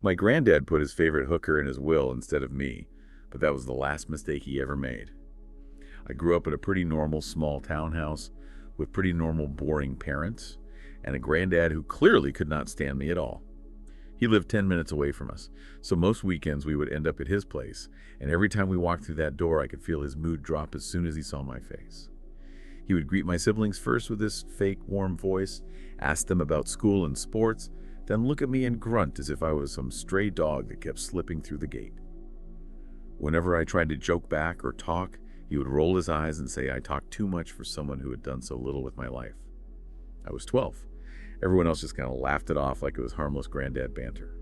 My granddad put his favorite hooker in his will instead of me, but that was the last mistake he ever made. I grew up in a pretty normal small townhouse with pretty normal boring parents and a granddad who clearly could not stand me at all. He lived 10 minutes away from us, so most weekends we would end up at his place, and every time we walked through that door I could feel his mood drop as soon as he saw my face. He would greet my siblings first with his fake warm voice, ask them about school and sports, then look at me and grunt as if I was some stray dog that kept slipping through the gate. Whenever I tried to joke back or talk, he would roll his eyes and say I talked too much for someone who had done so little with my life. I was 12. Everyone else just kind of laughed it off like it was harmless granddad banter.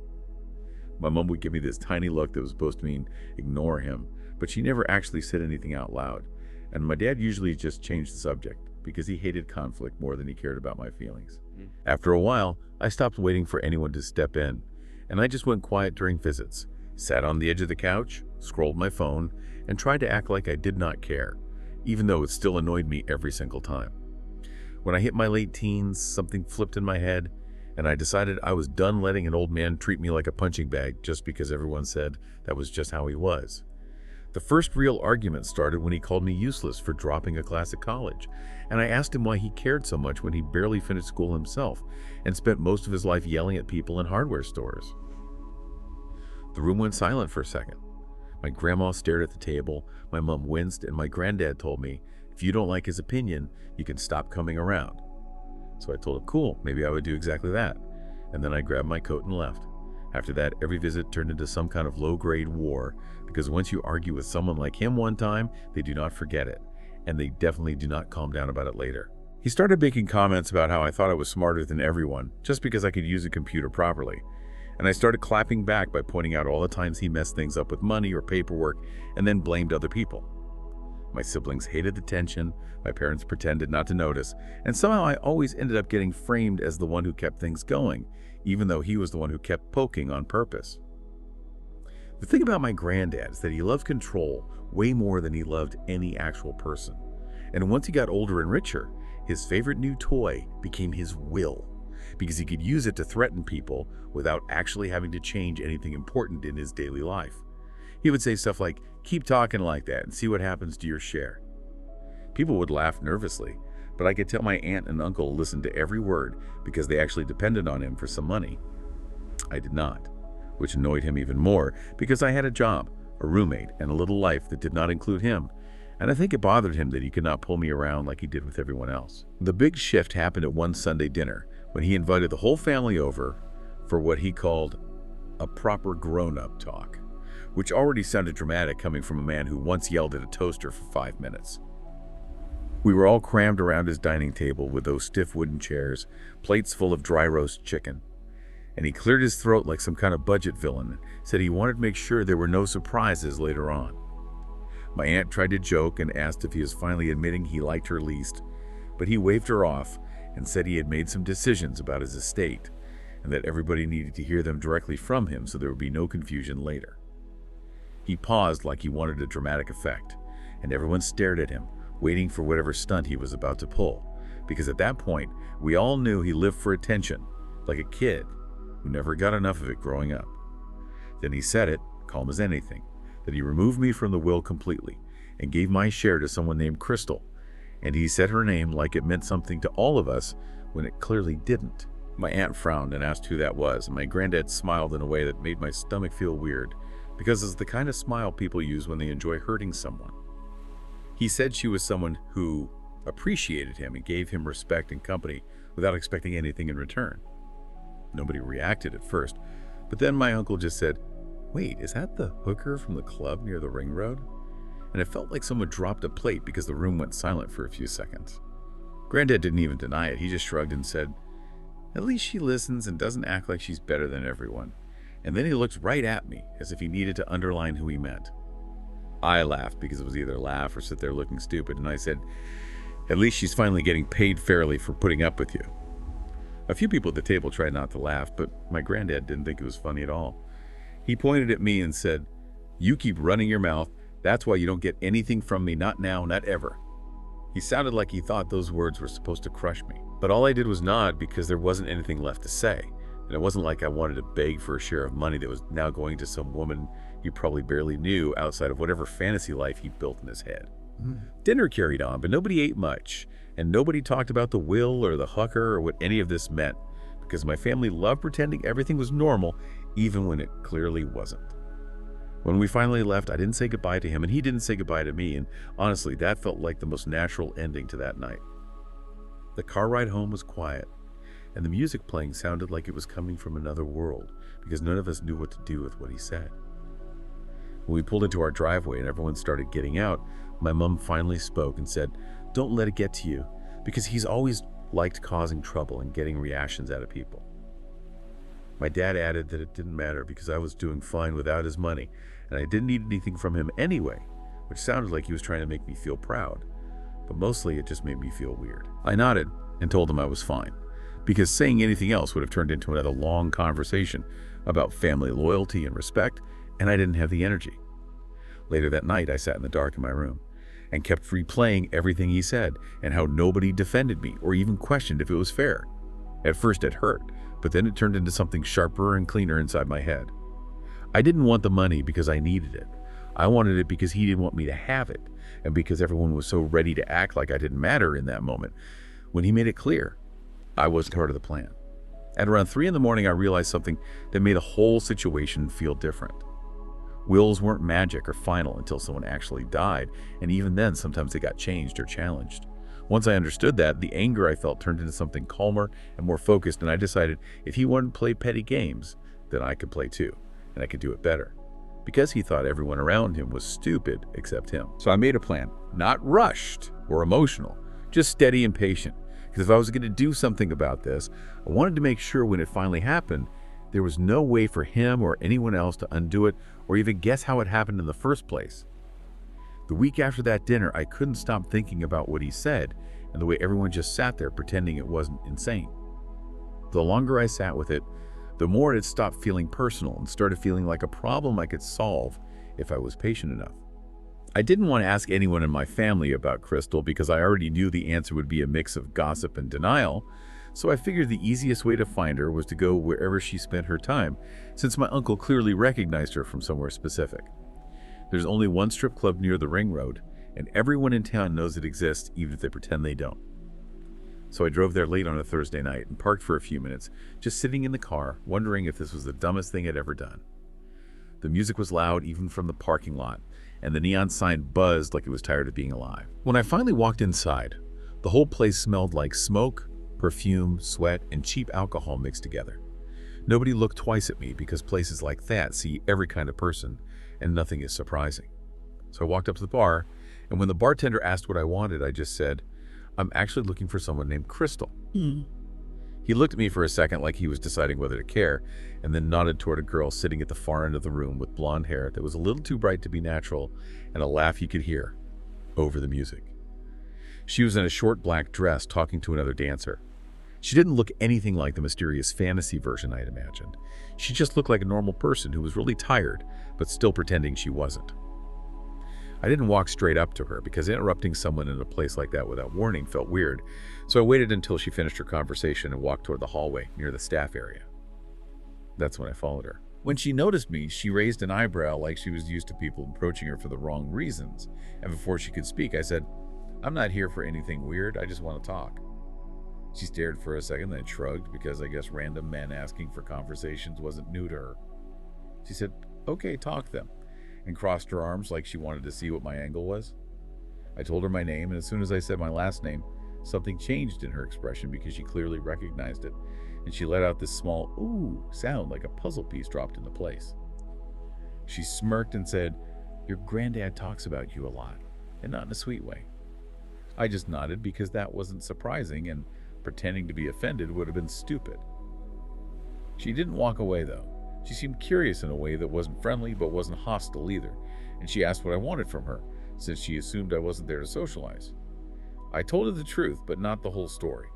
My mom would give me this tiny look that was supposed to mean ignore him, but she never actually said anything out loud, and my dad usually just changed the subject because he hated conflict more than he cared about my feelings. After a while, I stopped waiting for anyone to step in, and I just went quiet during visits, sat on the edge of the couch, scrolled my phone, and tried to act like I did not care, even though it still annoyed me every single time. When I hit my late teens, something flipped in my head, and I decided I was done letting an old man treat me like a punching bag just because everyone said that was just how he was. The first real argument started when he called me useless for dropping a class at college, and I asked him why he cared so much when he barely finished school himself and spent most of his life yelling at people in hardware stores. The room went silent for a second. My grandma stared at the table, my mom winced, and my granddad told me, if you don't like his opinion, you can stop coming around. So I told him, cool, maybe I would do exactly that. And then I grabbed my coat and left. After that, every visit turned into some kind of low-grade war, because once you argue with someone like him one time, they do not forget it, and they definitely do not calm down about it later. He started making comments about how I thought I was smarter than everyone, just because I could use a computer properly. And I started clapping back by pointing out all the times he messed things up with money or paperwork, and then blamed other people. My siblings hated the tension, my parents pretended not to notice, and somehow I always ended up getting framed as the one who kept things going, even though he was the one who kept poking on purpose. The thing about my granddad is that he loved control way more than he loved any actual person. And once he got older and richer, his favorite new toy became his will, because he could use it to threaten people without actually having to change anything important in his daily life. He would say stuff like, keep talking like that and see what happens to your share. People would laugh nervously, but I could tell my aunt and uncle listened to every word because they actually depended on him for some money. I did not, which annoyed him even more because I had a job, a roommate, and a little life that did not include him, and I think it bothered him that he could not pull me around like he did with everyone else. The big shift happened at one Sunday dinner when he invited the whole family over for what he called a proper grown-up talk, which already sounded dramatic coming from a man who once yelled at a toaster for 5 minutes. We were all crammed around his dining table with those stiff wooden chairs, plates full of dry roast chicken. And he cleared his throat like some kind of budget villain and said he wanted to make sure there were no surprises later on. My aunt tried to joke and asked if he was finally admitting he liked her least, but he waved her off and said he had made some decisions about his estate and that everybody needed to hear them directly from him so there would be no confusion later. He paused like he wanted a dramatic effect, and everyone stared at him, waiting for whatever stunt he was about to pull, because at that point, we all knew he lived for attention, like a kid who never got enough of it growing up. Then he said it, calm as anything, that he removed me from the will completely and gave my share to someone named Crystal, and he said her name like it meant something to all of us when it clearly didn't. My aunt frowned and asked who that was, and my granddad smiled in a way that made my stomach feel weird, because it's the kind of smile people use when they enjoy hurting someone. He said she was someone who appreciated him and gave him respect and company without expecting anything in return. Nobody reacted at first, but then my uncle just said, "Wait, is that the hooker from the club near the ring road?" And it felt like someone dropped a plate because the room went silent for a few seconds. Granddad didn't even deny it. He just shrugged and said, "At least she listens and doesn't act like she's better than everyone." And then he looked right at me as if he needed to underline who he meant. I laughed because it was either laugh or sit there looking stupid, and I said, "At least she's finally getting paid fairly for putting up with you." A few people at the table tried not to laugh, but my granddad didn't think it was funny at all. He pointed at me and said, "You keep running your mouth. That's why you don't get anything from me, not now, not ever." He sounded like he thought those words were supposed to crush me, but all I did was nod because there wasn't anything left to say, And it wasn't like I wanted to beg for a share of money that was now going to some woman he probably barely knew outside of whatever fantasy life he built in his head. Dinner carried on, but nobody ate much, and nobody talked about the will or the hooker or what any of this meant, because my family loved pretending everything was normal, even when it clearly wasn't. When we finally left, I didn't say goodbye to him, and he didn't say goodbye to me, and honestly, that felt like the most natural ending to that night. The car ride home was quiet, and the music playing sounded like it was coming from another world, because none of us knew what to do with what he said. When we pulled into our driveway and everyone started getting out, my mom finally spoke and said, "Don't let it get to you," because he's always liked causing trouble and getting reactions out of people. My dad added that it didn't matter because I was doing fine without his money, and I didn't need anything from him anyway, which sounded like he was trying to make me feel proud, but mostly it just made me feel weird. I nodded and told him I was fine, because saying anything else would have turned into another long conversation about family loyalty and respect, and I didn't have the energy. Later that night, I sat in the dark in my room and kept replaying everything he said and how nobody defended me or even questioned if it was fair. At first it hurt, but then it turned into something sharper and cleaner inside my head. I didn't want the money because I needed it. I wanted it because he didn't want me to have it, and because everyone was so ready to act like I didn't matter in that moment, when he made it clear I wasn't part of the plan. At around 3 in the morning, I realized something that made the whole situation feel different. Wills weren't magic or final until someone actually died, and even then, sometimes they got changed or challenged. Once I understood that, the anger I felt turned into something calmer and more focused, and I decided if he wanted to play petty games, then I could play too, and I could do it better. Because he thought everyone around him was stupid except him. So I made a plan, not rushed or emotional, just steady and patient. Because if I was going to do something about this, I wanted to make sure when it finally happened, there was no way for him or anyone else to undo it or even guess how it happened in the first place. The week after that dinner, I couldn't stop thinking about what he said and the way everyone just sat there pretending it wasn't insane. The longer I sat with it, the more it stopped feeling personal and started feeling like a problem I could solve if I was patient enough. I didn't want to ask anyone in my family about Crystal because I already knew the answer would be a mix of gossip and denial, so I figured the easiest way to find her was to go wherever she spent her time, since my uncle clearly recognized her from somewhere specific. There's only one strip club near the ring road, and everyone in town knows it exists, even if they pretend they don't. So I drove there late on a Thursday night and parked for a few minutes, just sitting in the car, wondering if this was the dumbest thing I'd ever done. The music was loud, even from the parking lot, and the neon sign buzzed like it was tired of being alive. When I finally walked inside, the whole place smelled like smoke, perfume, sweat, and cheap alcohol mixed together. Nobody looked twice at me because places like that see every kind of person, and nothing is surprising. So I walked up to the bar, and when the bartender asked what I wanted, I just said, "I'm actually looking for someone named Crystal." He looked at me for a second like he was deciding whether to care, and then nodded toward a girl sitting at the far end of the room with blonde hair that was a little too bright to be natural and a laugh you could hear over the music. She was in a short black dress talking to another dancer. She didn't look anything like the mysterious fantasy version I'd imagined. She just looked like a normal person who was really tired, but still pretending she wasn't. I didn't walk straight up to her because interrupting someone in a place like that without warning felt weird, so I waited until she finished her conversation and walked toward the hallway near the staff area. That's when I followed her. When she noticed me, she raised an eyebrow like she was used to people approaching her for the wrong reasons, and before she could speak, I said, "I'm not here for anything weird, I just want to talk." She stared for a second, then shrugged because I guess random men asking for conversations wasn't new to her. She said, "Okay, talk then," and crossed her arms like she wanted to see what my angle was. I told her my name, and as soon as I said my last name, something changed in her expression because she clearly recognized it, and she let out this small "ooh" sound like a puzzle piece dropped into place. She smirked and said, "Your granddad talks about you a lot, and not in a sweet way." I just nodded because that wasn't surprising, and pretending to be offended would have been stupid. She didn't walk away, though. She seemed curious in a way that wasn't friendly but wasn't hostile either, and she asked what I wanted from her, since she assumed I wasn't there to socialize. I told her the truth, but not the whole story.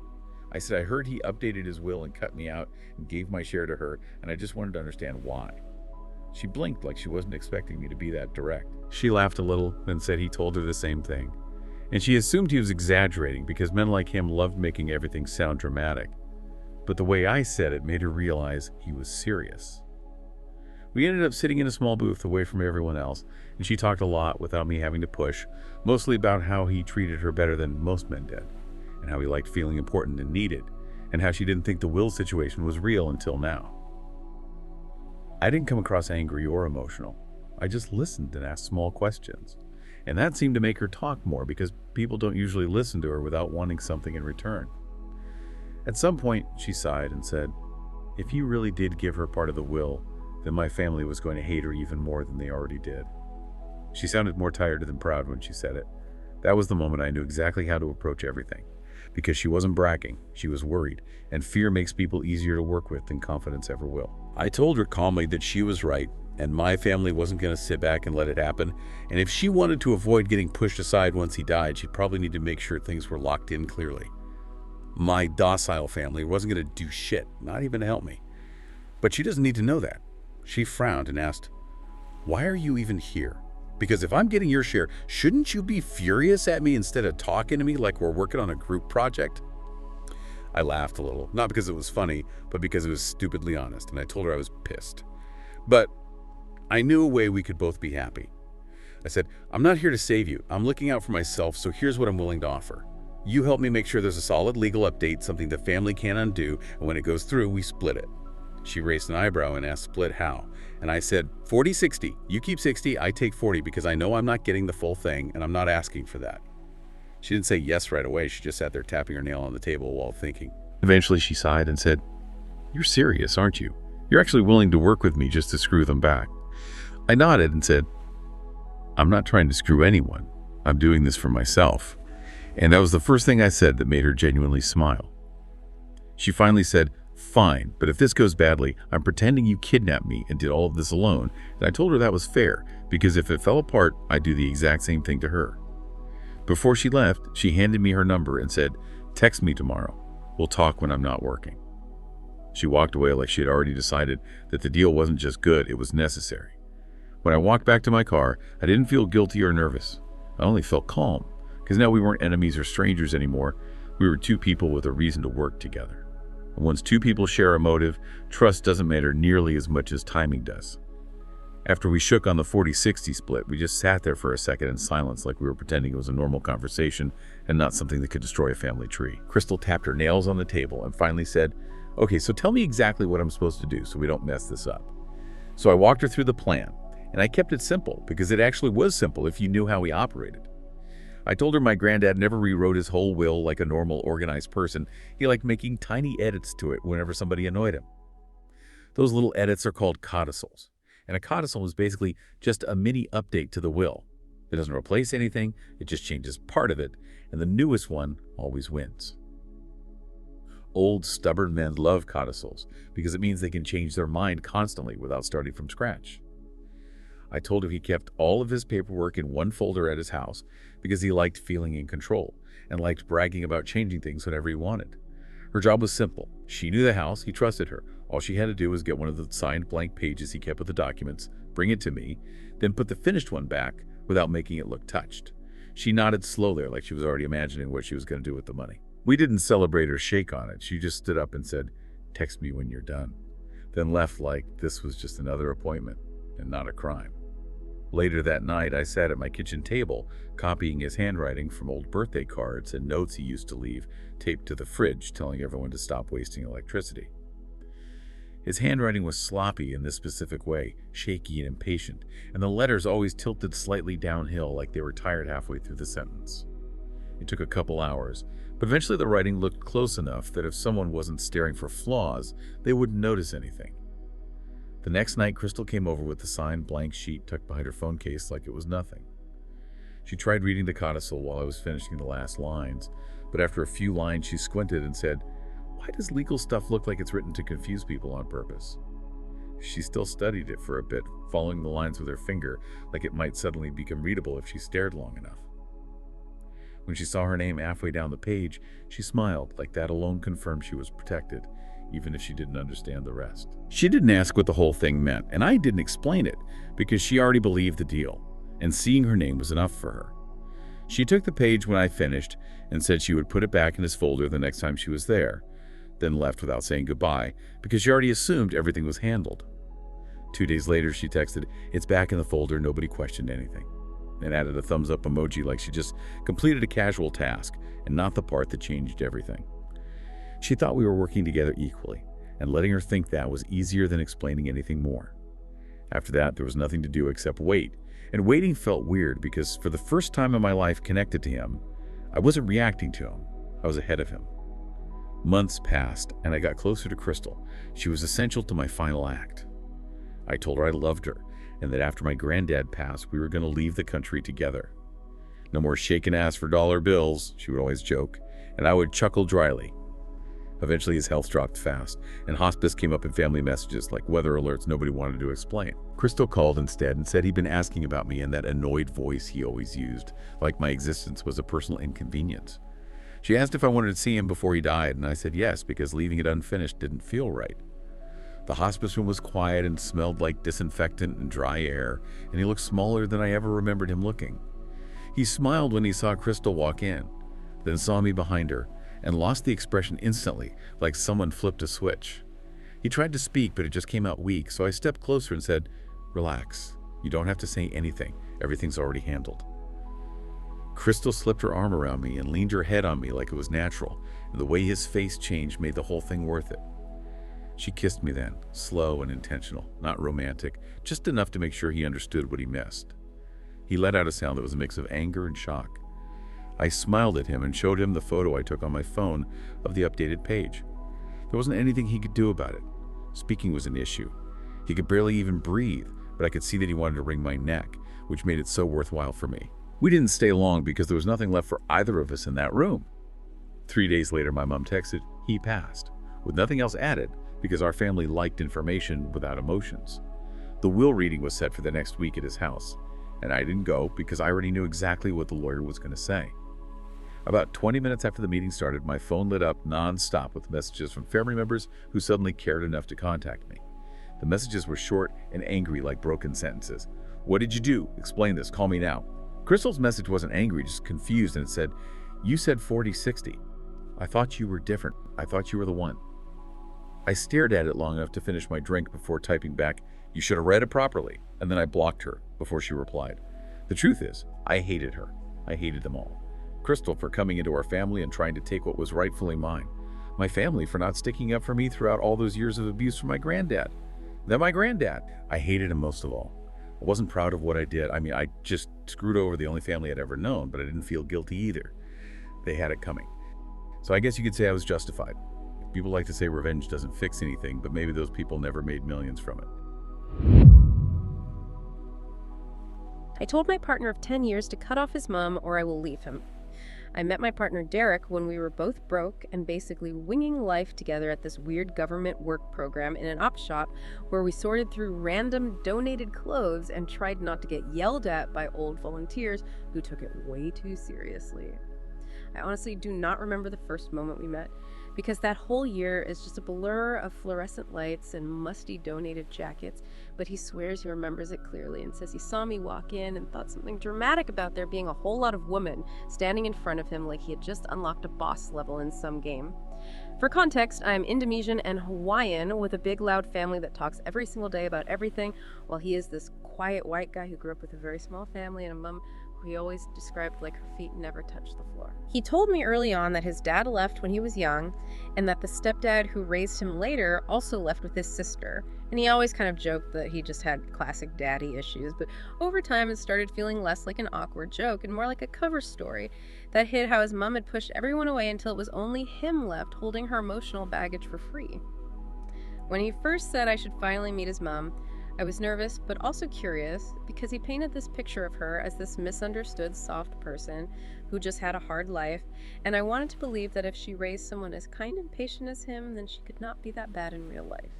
I said I heard he updated his will and cut me out and gave my share to her, and I just wanted to understand why. She blinked like she wasn't expecting me to be that direct. She laughed a little, then said he told her the same thing. And she assumed he was exaggerating because men like him loved making everything sound dramatic. but the way I said it made her realize he was serious. We ended up sitting in a small booth away from everyone else, and she talked a lot without me having to push, mostly about how he treated her better than most men did, and how he liked feeling important and needed, and how she didn't think the Will situation was real until now. I didn't come across angry or emotional. I just listened and asked small questions, and that seemed to make her talk more because people don't usually listen to her without wanting something in return. At some point, she sighed and said, "If you really did give her part of the will, then my family was going to hate her even more than they already did." She sounded more tired than proud when she said it. That was the moment I knew exactly how to approach everything, because she wasn't bragging, she was worried, and fear makes people easier to work with than confidence ever will. I told her calmly that she was right, and my family wasn't going to sit back and let it happen, and if she wanted to avoid getting pushed aside once he died, she'd probably need to make sure things were locked in clearly. My docile family wasn't going to do shit, not even to help me. But she doesn't need to know that. She frowned and asked, "Why are you even here? Because if I'm getting your share, shouldn't you be furious at me instead of talking to me like we're working on a group project?" I laughed a little, not because it was funny, but because it was stupidly honest, and I told her I was pissed. But I knew a way we could both be happy. I said, "I'm not here to save you. I'm looking out for myself, so here's what I'm willing to offer. You help me make sure there's a solid legal update, something the family can't undo, and when it goes through, we split it." She raised an eyebrow and asked split how, and I said, 40-60. You keep 60, I take 40 because I know I'm not getting the full thing, and I'm not asking for that. She didn't say yes right away. She just sat there tapping her nail on the table while thinking. Eventually she sighed and said, "You're serious, aren't you? You're actually willing to work with me just to screw them back." I nodded and said, "I'm not trying to screw anyone. I'm doing this for myself." And that was the first thing I said that made her genuinely smile. She finally said, "Fine, but if this goes badly, I'm pretending you kidnapped me and did all of this alone." And I told her that was fair, because if it fell apart, I'd do the exact same thing to her. Before she left, she handed me her number and said, "Text me tomorrow. We'll talk when I'm not working." She walked away like she had already decided that the deal wasn't just good, it was necessary. When I walked back to my car, I didn't feel guilty or nervous. I only felt calm, because now we weren't enemies or strangers anymore. We were two people with a reason to work together. And once two people share a motive, trust doesn't matter nearly as much as timing does. After we shook on the 40-60 split, we just sat there for a second in silence like we were pretending it was a normal conversation and not something that could destroy a family tree. Crystal tapped her nails on the table and finally said, "Okay, so tell me exactly what I'm supposed to do so we don't mess this up." So I walked her through the plan, and I kept it simple because it actually was simple if you knew how he operated. I told her my granddad never rewrote his whole will like a normal, organized person. He liked making tiny edits to it whenever somebody annoyed him. Those little edits are called codicils. And a codicil is basically just a mini update to the will. It doesn't replace anything, it just changes part of it, and the newest one always wins. Old, stubborn men love codicils because it means they can change their mind constantly without starting from scratch. I told him he kept all of his paperwork in one folder at his house because he liked feeling in control and liked bragging about changing things whenever he wanted. Her job was simple. She knew the house, he trusted her. All she had to do was get one of the signed blank pages he kept with the documents, bring it to me, then put the finished one back without making it look touched. She nodded slowly like she was already imagining what she was going to do with the money. We didn't celebrate or shake on it. She just stood up and said, "Text me when you're done," then left like this was just another appointment and not a crime. Later that night, I sat at my kitchen table, copying his handwriting from old birthday cards and notes he used to leave taped to the fridge, telling everyone to stop wasting electricity. His handwriting was sloppy in this specific way, shaky and impatient, and the letters always tilted slightly downhill like they were tired halfway through the sentence. It took a couple hours, but eventually the writing looked close enough that if someone wasn't staring for flaws, they wouldn't notice anything. The next night, Crystal came over with the signed blank sheet tucked behind her phone case like it was nothing. She tried reading the codicil while I was finishing the last lines, but after a few lines she squinted and said, "Why does legal stuff look like it's written to confuse people on purpose?" She still studied it for a bit, following the lines with her finger like it might suddenly become readable if she stared long enough. When she saw her name halfway down the page, she smiled like that alone confirmed she was protected, even if she didn't understand the rest. She didn't ask what the whole thing meant, and I didn't explain it because she already believed the deal, and seeing her name was enough for her. She took the page when I finished and said she would put it back in his folder the next time she was there. then left without saying goodbye because she already assumed everything was handled. 2 days later, she texted, "It's back in the folder, nobody questioned anything," and added a thumbs up emoji like she just completed a casual task and not the part that changed everything. She thought we were working together equally, and letting her think that was easier than explaining anything more. After that, there was nothing to do except wait, and waiting felt weird because for the first time in my life connected to him, I wasn't reacting to him, I was ahead of him. Months passed, and I got closer to Crystal. She was essential to my final act. I told her I loved her, and that after my granddad passed, we were going to leave the country together. No more shaking ass for dollar bills, she would always joke, and I would chuckle dryly. Eventually his health dropped fast, and hospice came up in family messages like weather alerts nobody wanted to explain. Crystal called instead and said he'd been asking about me in that annoyed voice he always used, like my existence was a personal inconvenience. She asked if I wanted to see him before he died, and I said yes, because leaving it unfinished didn't feel right. The hospice room was quiet and smelled like disinfectant and dry air, and he looked smaller than I ever remembered him looking. He smiled when he saw Crystal walk in, then saw me behind her, and lost the expression instantly, like someone flipped a switch. He tried to speak, but it just came out weak, so I stepped closer and said, "Relax. You don't have to say anything. Everything's already handled." Crystal slipped her arm around me and leaned her head on me like it was natural, and the way his face changed made the whole thing worth it. She kissed me then, slow and intentional, not romantic, just enough to make sure he understood what he missed. He let out a sound that was a mix of anger and shock. I smiled at him and showed him the photo I took on my phone of the updated page. There wasn't anything he could do about it. Speaking was an issue. He could barely even breathe, but I could see that he wanted to wring my neck, which made it so worthwhile for me. We didn't stay long because there was nothing left for either of us in that room. 3 days later, my mom texted, "He passed," with nothing else added because our family liked information without emotions. The will reading was set for the next week at his house, and I didn't go because I already knew exactly what the lawyer was going to say. About 20 minutes after the meeting started, my phone lit up non-stop with messages from family members who suddenly cared enough to contact me. The messages were short and angry like broken sentences. "What did you do? Explain this. Call me now." Crystal's message wasn't angry, just confused, and it said, "You said 40-60. I thought you were different. I thought you were the one." I stared at it long enough to finish my drink before typing back, "You should have read it properly," and then I blocked her before she replied. The truth is, I hated her. I hated them all. Crystal for coming into our family and trying to take what was rightfully mine. My family for not sticking up for me throughout all those years of abuse from my granddad. Then my granddad. I hated him most of all. I wasn't proud of what I did. I just screwed over the only family I'd ever known, but I didn't feel guilty either. They had it coming. So I guess you could say I was justified. People like to say revenge doesn't fix anything, but maybe those people never made millions from it. I told my partner of 10 years to cut off his mom or I will leave him. I met my partner Derek when we were both broke and basically winging life together at this weird government work program in an op shop where we sorted through random donated clothes and tried not to get yelled at by old volunteers who took it way too seriously. I honestly do not remember the first moment we met because that whole year is just a blur of fluorescent lights and musty donated jackets, but he swears he remembers it clearly and says he saw me walk in and thought something dramatic about there being a whole lot of women standing in front of him like he had just unlocked a boss level in some game. For context, I'm Indonesian and Hawaiian with a big loud family that talks every single day about everything, while he is this quiet white guy who grew up with a very small family and a mom who he always described like her feet never touched the floor. He told me early on that his dad left when he was young and that the stepdad who raised him later also left with his sister. And he always kind of joked that he just had classic daddy issues, but over time it started feeling less like an awkward joke and more like a cover story that hid how his mom had pushed everyone away until it was only him left holding her emotional baggage for free. When he first said I should finally meet his mom, I was nervous, but also curious, because he painted this picture of her as this misunderstood soft person who just had a hard life, and I wanted to believe that if she raised someone as kind and patient as him, then she could not be that bad in real life.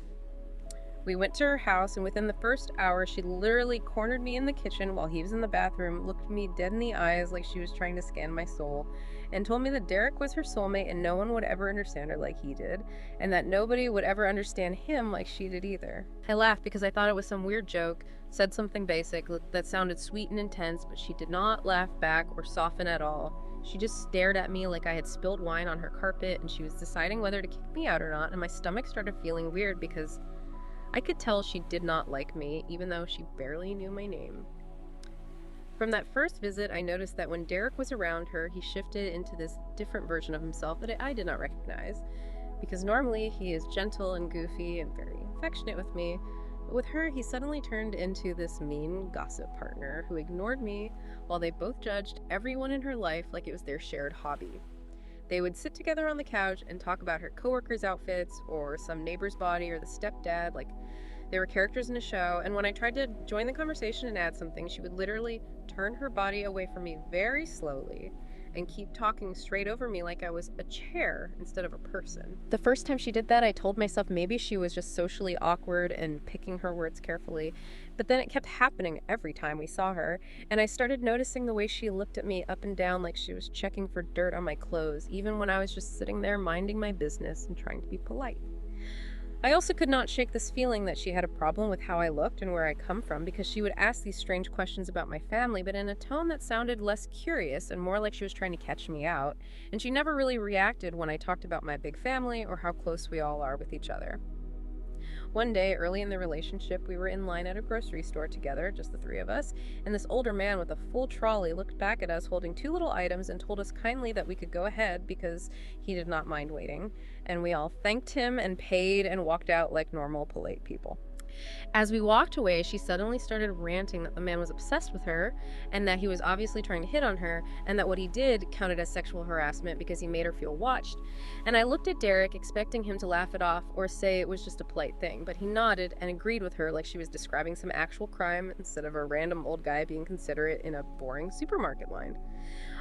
We went to her house, and within the first hour, she literally cornered me in the kitchen while he was in the bathroom, looked me dead in the eyes like she was trying to scan my soul, and told me that Derek was her soulmate and no one would ever understand her like he did, and that nobody would ever understand him like she did either. I laughed because I thought it was some weird joke, said something basic that sounded sweet and intense, but she did not laugh back or soften at all. She just stared at me like I had spilled wine on her carpet, and she was deciding whether to kick me out or not, and my stomach started feeling weird because I could tell she did not like me, even though she barely knew my name. From that first visit, I noticed that when Derek was around her, he shifted into this different version of himself that I did not recognize, because normally he is gentle and goofy and very affectionate with me. But with her, he suddenly turned into this mean gossip partner who ignored me while they both judged everyone in her life like it was their shared hobby. They would sit together on the couch and talk about her coworkers' outfits or some neighbor's body or the stepdad like they were characters in a show. And when I tried to join the conversation and add something, she would literally turn her body away from me very slowly and keep talking straight over me like I was a chair instead of a person. The first time she did that, I told myself maybe she was just socially awkward and picking her words carefully. But then it kept happening every time we saw her, and I started noticing the way she looked at me up and down like she was checking for dirt on my clothes, even when I was just sitting there minding my business and trying to be polite. I also could not shake this feeling that she had a problem with how I looked and where I come from, because she would ask these strange questions about my family, but in a tone that sounded less curious and more like she was trying to catch me out, and she never really reacted when I talked about my big family or how close we all are with each other. One day, early in the relationship, we were in line at a grocery store together, just the three of us, and this older man with a full trolley looked back at us holding two little items and told us kindly that we could go ahead because he did not mind waiting, and we all thanked him and paid and walked out like normal, polite people. As we walked away, she suddenly started ranting that the man was obsessed with her and that he was obviously trying to hit on her and that what he did counted as sexual harassment because he made her feel watched. And I looked at Derek expecting him to laugh it off or say it was just a polite thing, but he nodded and agreed with her like she was describing some actual crime instead of a random old guy being considerate in a boring supermarket line.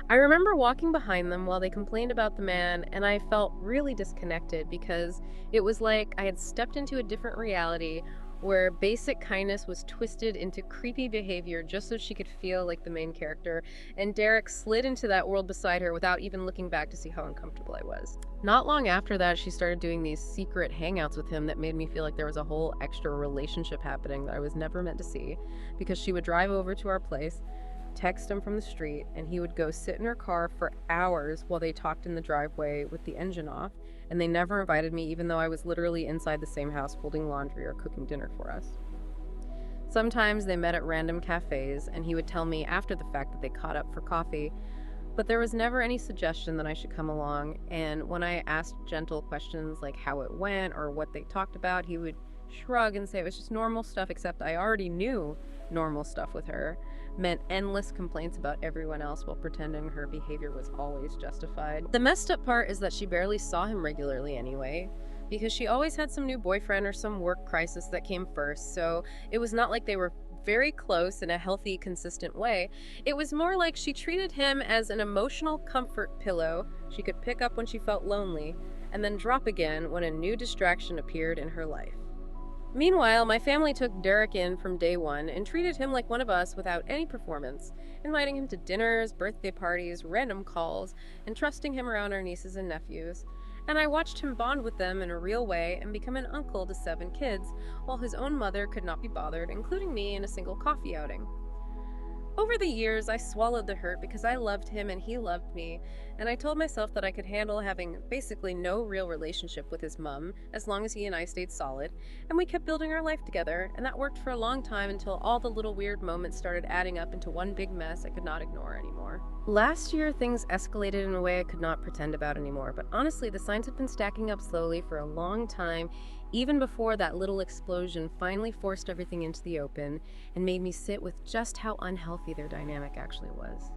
I remember walking behind them while they complained about the man, and I felt really disconnected because it was like I had stepped into a different reality where basic kindness was twisted into creepy behavior just so she could feel like the main character, and Derek slid into that world beside her without even looking back to see how uncomfortable I was. Not long after that, she started doing these secret hangouts with him that made me feel like there was a whole extra relationship happening that I was never meant to see, because she would drive over to our place, text him from the street, and he would go sit in her car for hours while they talked in the driveway with the engine off, and they never invited me even though I was literally inside the same house folding laundry or cooking dinner for us. Sometimes they met at random cafes, and he would tell me after the fact that they caught up for coffee, but there was never any suggestion that I should come along, and when I asked gentle questions like how it went or what they talked about, he would shrug and say it was just normal stuff, except I already knew normal stuff with her meant endless complaints about everyone else while pretending her behavior was always justified. The messed up part is that she barely saw him regularly anyway, because she always had some new boyfriend or some work crisis that came first, so it was not like they were very close in a healthy, consistent way. It was more like she treated him as an emotional comfort pillow she could pick up when she felt lonely, and then drop again when a new distraction appeared in her life. Meanwhile, my family took Derek in from day one and treated him like one of us without any performance, inviting him to dinners, birthday parties, random calls, and trusting him around our nieces and nephews. And I watched him bond with them in a real way and become an uncle to 7 kids, while his own mother could not be bothered, including me in a single coffee outing. Over the years, I swallowed the hurt because I loved him and he loved me, and I told myself that I could handle having basically no real relationship with his mom as long as he and I stayed solid, and we kept building our life together, and that worked for a long time until all the little weird moments started adding up into one big mess I could not ignore anymore. Last year, things escalated in a way I could not pretend about anymore, but honestly, the signs have been stacking up slowly for a long time, even before that little explosion finally forced everything into the open and made me sit with just how unhealthy their dynamic actually was.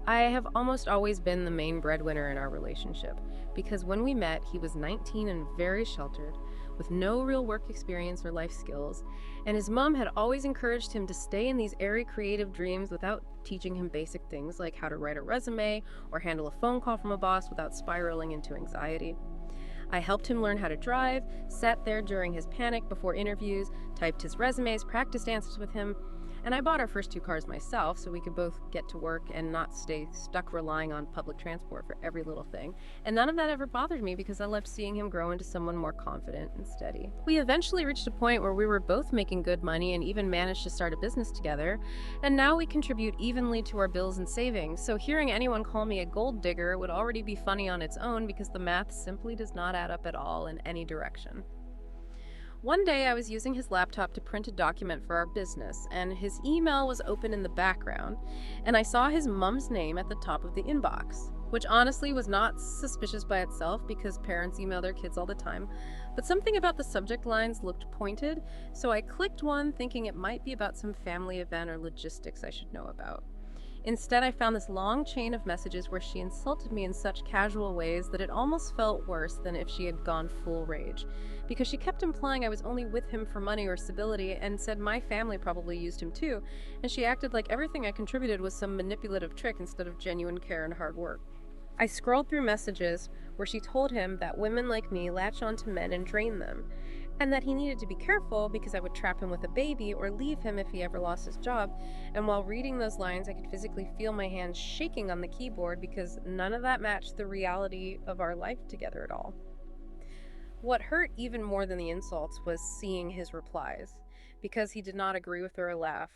I have almost always been the main breadwinner in our relationship, because when we met, he was 19 and very sheltered, with no real work experience or life skills, and his mom had always encouraged him to stay in these airy creative dreams without teaching him basic things like how to write a resume or handle a phone call from a boss without spiraling into anxiety. I helped him learn how to drive, sat there during his panic before interviews, typed his resumes, practiced answers with him. And I bought our first two cars myself so we could both get to work and not stay stuck relying on public transport for every little thing. And none of that ever bothered me because I loved seeing him grow into someone more confident and steady. We eventually reached a point where we were both making good money and even managed to start a business together. And now we contribute evenly to our bills and savings. So hearing anyone call me a gold digger would already be funny on its own because the math simply does not add up at all in any direction. One day I was using his laptop to print a document for our business, and his email was open in the background, and I saw his mom's name at the top of the inbox, which honestly was not suspicious by itself because parents email their kids all the time, but something about the subject lines looked pointed, so I clicked one thinking it might be about some family event or logistics I should know about. Instead, I found this long chain of messages where she insulted me in such casual ways that it almost felt worse than if she had gone full rage, because she kept implying I was only with him for money or stability and said my family probably used him too, and she acted like everything I contributed was some manipulative trick instead of genuine care and hard work. I scrolled through messages where she told him that women like me latch onto men and drain them, and that he needed to be careful because I would trap him with a baby or leave him if he ever lost his job. And while reading those lines, I could physically feel my hands shaking on the keyboard because none of that matched the reality of our life together at all. What hurt even more than the insults was seeing his replies, because he did not agree with her or laugh.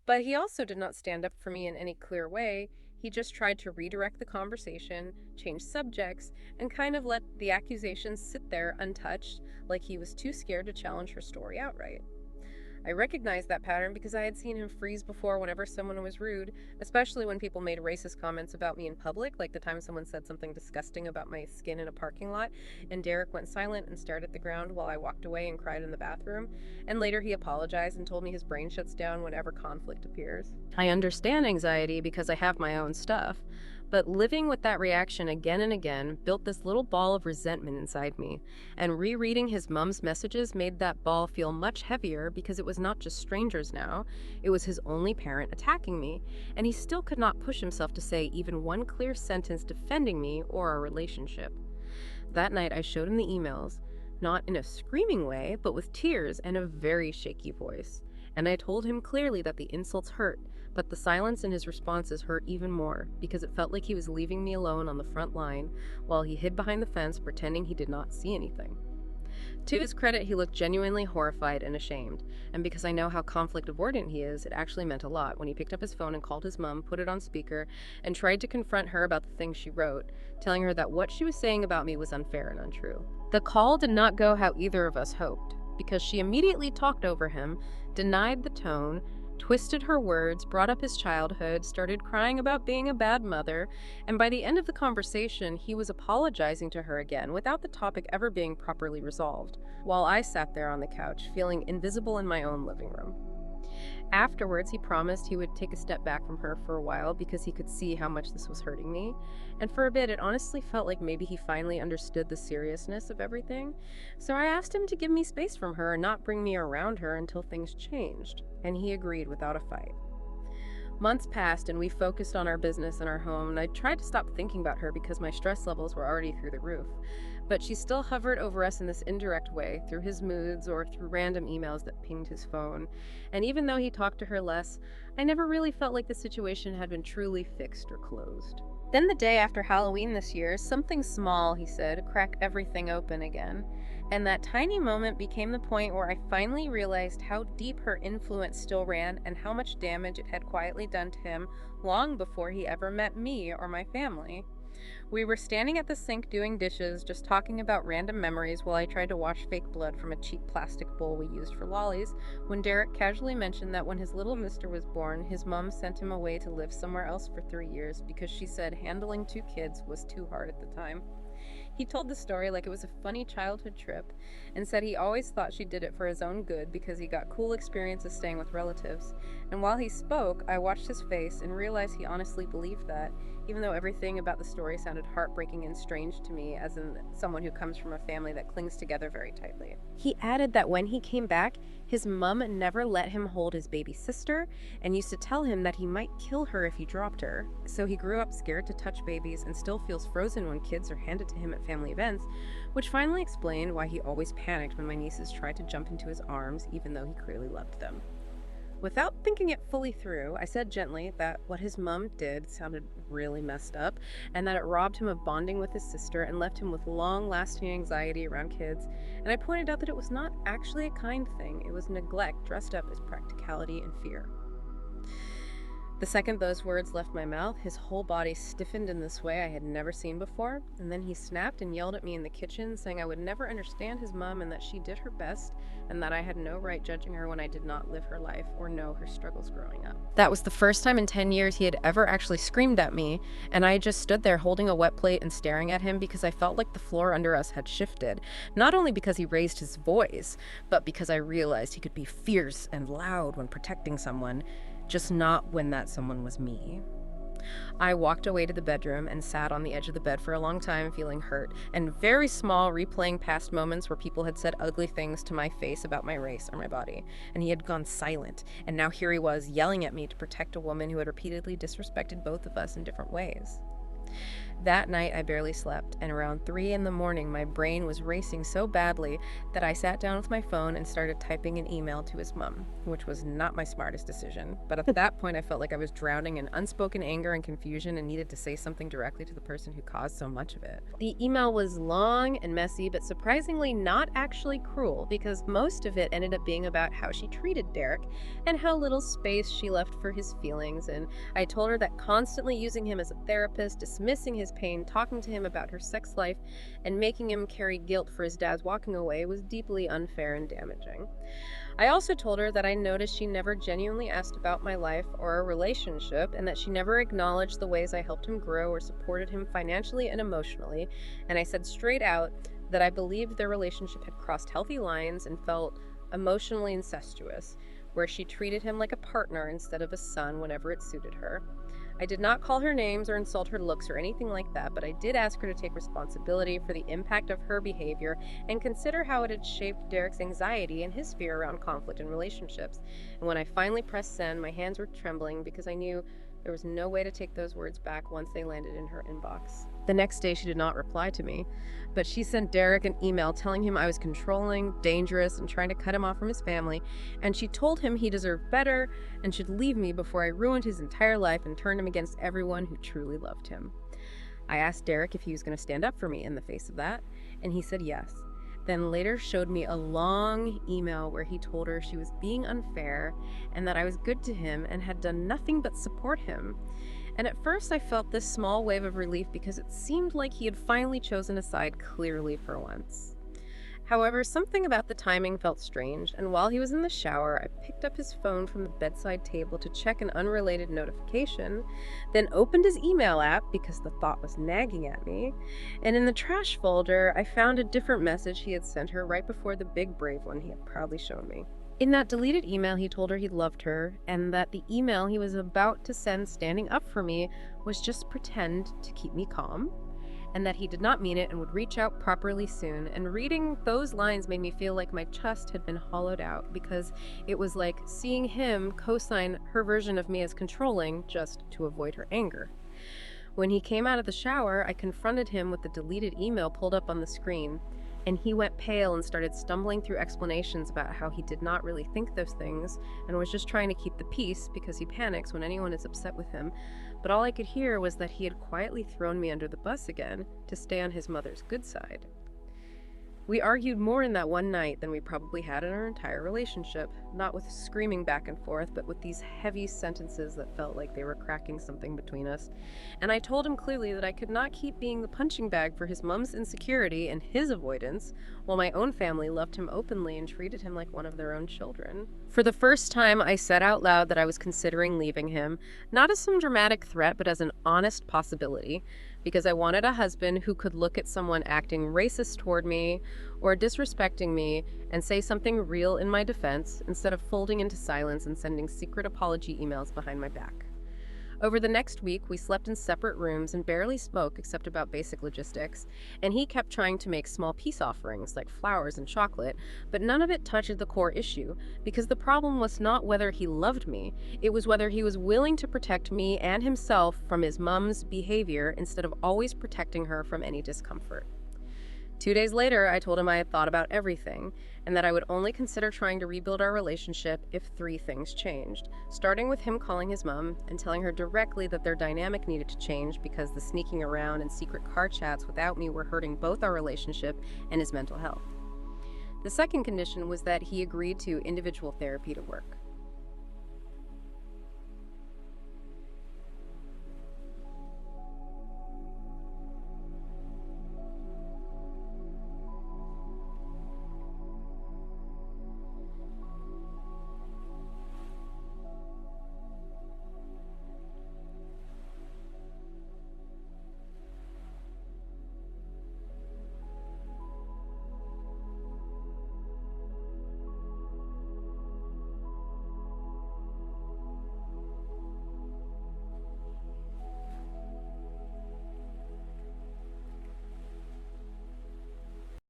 But he also did not stand up for me in any clear way. He just tried to redirect the conversation, change subjects, and kind of let the accusations sit there untouched, like he was too scared to challenge her story outright. I recognized that pattern because I had seen him freeze before whenever someone was rude, especially when people made racist comments about me in public, like the time someone said something disgusting about my skin in a parking lot, and Derek went silent and stared at the ground while I walked away and cried in the bathroom, and later he apologized and told me his brain shuts down whenever conflict appears. I understand anxiety because I have my own stuff, but living with that reaction again and again built this little ball of resentment inside me, and rereading his mom's messages made that ball feel much heavier because it was not just strangers now, it was his only parent attacking me, and he still could not push himself to say even one clear sentence defending me or our relationship. That night I showed him the emails, not in a screaming way, but with tears and a very shaky voice, and I told him clearly that the insults hurt, but the silence in his responses hurt even more because it felt like he was leaving me alone on the front line while he hid behind the fence pretending he did not see anything. To his credit, he looked genuinely horrified and ashamed, and because I know how conflict avoidant he is, it actually meant a lot when he picked up his phone and called his mom, put it on speaker, and tried to confront her about the things she wrote, telling her that what she was saying about me was unfair and untrue. The call did not go how either of us hoped, because she immediately talked over him, denied the tone, twisted her words, brought up his childhood, started crying about being a bad mother, and by the end of the conversation, he was apologizing to her again without the topic ever being properly resolved, while I sat there on the couch, feeling invisible in my own living room. Afterwards, he promised he would take a step back from her for a while because he could see how much this was hurting me, and for a bit it honestly felt like maybe he finally understood the seriousness of everything, so I asked him to give me space from her and not bring me around her until things changed, and he agreed without a fight. Months passed and we focused on our business and our home, and I tried to stop thinking about her because my stress levels were already through the roof. But she still hovered over us in this indirect way, through his moods or through random emails that pinged his phone. And even though he talked to her less, I never really felt like the situation had been truly fixed or closed. Then the day after Halloween this year, something small, he said, cracked everything open again. And that tiny moment became the point where I finally realized how deep her influence still ran and how much damage it had quietly done to him long before he ever met me or my family. We were standing at the sink doing dishes, just talking about random memories while I tried to wash fake blood from a cheap plastic bowl we used for lollies, when Derek casually mentioned that when his little mister was born, his mom sent him away to live somewhere else for 3 years because she said handling 2 kids was too hard at the time. He told the story like it was a funny childhood trip and said he always thought she did it for his own good because he got cool experiences staying with relatives. And while he spoke, I watched his face and realized he honestly believed that, even though everything about the story sounded heartbreaking and strange to me as in someone who comes from a family that clings together very tightly. He added that when he came back, his mom never let him hold his baby sister and used to tell him that he might kill her if he dropped her. So he grew up scared to touch babies and still feels frozen when kids are handed to him at family events, which finally explained why he always panicked when my nieces tried to jump into his arms even though he clearly loved them. Without thinking it fully through, I said gently that what his mom did sounded really messed up, and that it robbed him of bonding with his sister and left him with long-lasting anxiety around kids. And I pointed out that it was not actually a kind thing, it was neglect dressed up as practicality and fear. The second those words left my mouth, his whole body stiffened in this way I had never seen before, and then he snapped and yelled at me in the kitchen, saying I would never understand his mom and that she did her best, and that I had no right judging her when I did not live her life or know her struggles growing up. That was the first time in 10 years he had ever actually screamed at me, and I just stood there holding a wet plate and staring at him because I felt like the floor under us had shifted, not only because he raised his voice, but because I realized he could be fierce and loud when protecting someone, just not when that someone was me. I walked away to the bedroom and sat on the edge of the bed for a long time, feeling hurt and very small, replaying past moments where people had said ugly things to my face about my race or my body, and he had gone silent, and now here he was yelling at me to protect a woman who had repeatedly disrespected both of us in different ways. That night, I barely slept, and around 3 in the morning, my brain was racing so badly that I sat down with my phone and started typing an email to his mom, which was not my smartest decision. But at that point, I felt like I was drowning in unspoken anger and confusion and needed to say something directly to the person who caused so much of it. The email was long and messy, but surprisingly not actually cruel, because most of it ended up being about how she treated Derek and how little space she left for his feelings. And I told her that constantly using him as a therapist, dismissing his pain, talking to him about her sex life, and making him carry guilt for his dad's walking away was deeply unfair and damaging. I also told her that I noticed she never genuinely asked about my life or our relationship, and that she never acknowledged the ways I helped him grow or supported him financially and emotionally, and I said straight out that I believed their relationship had crossed healthy lines and felt emotionally incestuous, where she treated him like a partner instead of a son whenever it suited her. I did not call her names or insult her looks or anything like that, but I did ask her to take responsibility for the impact of her behavior and consider how it had shaped Derek's anxiety and his fear around conflict in relationships. And when I finally pressed send, my hands were trembling because I knew there was no way to take those words back once they landed in her inbox. The next day, she did not reply to me, but she sent Derek an email telling him I was controlling, dangerous, and trying to cut him off from his family, and she told him he deserved better and should leave me before I ruined his entire life and turned him against everyone who truly loved him. I asked Derek if he was going to stand up for me in the face of that, and he said yes. Then later showed me a long email where he told her she was being unfair and that I was good to him and had done nothing but support him. And at first I felt this small wave of relief because it seemed like he had finally chosen a side clearly for once. However, something about the timing felt strange, and while he was in the shower, I picked up his phone from the bedside table to check an unrelated notification, then opened his email app because the thought was nagging at me, and in the trash folder, I found a different message he had sent her right before the big brave one he had proudly shown me. In that deleted email, he told her he loved her, and that the email he was about to send standing up for me was just pretend to keep me calm, and that he did not mean it and would reach out properly soon. And reading those lines made me feel like my chest had been hollowed out, because it was like seeing him co-sign her version of me as controlling just to avoid her anger. When he came out of the shower, I confronted him with the deleted email pulled up on the screen, and he went pale and started stumbling through explanations about how he did not really think those things and was just trying to keep the peace because he panics when anyone is upset with him. But all I could hear was that he had quietly thrown me under the bus again to stay on his mother's good side. We argued more in that one night than we probably had in our entire relationship, not with screaming back and forth, but with these heavy sentences that felt like they were cracking something between us. And I told him clearly that I could not keep being the punching bag for his mom's insecurity and his avoidance, while my own family loved him openly and treated him like one of their own children. For the first time, I said out loud that I was considering leaving him, not as some dramatic threat, but as an honest possibility, because I wanted a husband who could look at someone acting racist toward me or disrespecting me and say something real in my defense instead of folding into silence and sending secret apology emails behind my back. Over the next week, we slept in separate rooms and barely spoke except about basic logistics, and he kept trying to make small peace offerings like flowers and chocolate, but none of it touched the core issue, because the problem was not whether he loved me, it was whether he was willing to protect me and himself from his mom's behavior instead of always protecting her from any discomfort. 2 days later, I told him I had thought about everything, and that I would only consider trying to rebuild our relationship if three things changed, starting with him calling his mom and telling her directly that their dynamic needed to change because the sneaking around and secret car chats without me were hurting both our relationship and his mental health. The second condition was that he agreed to individual therapy to work.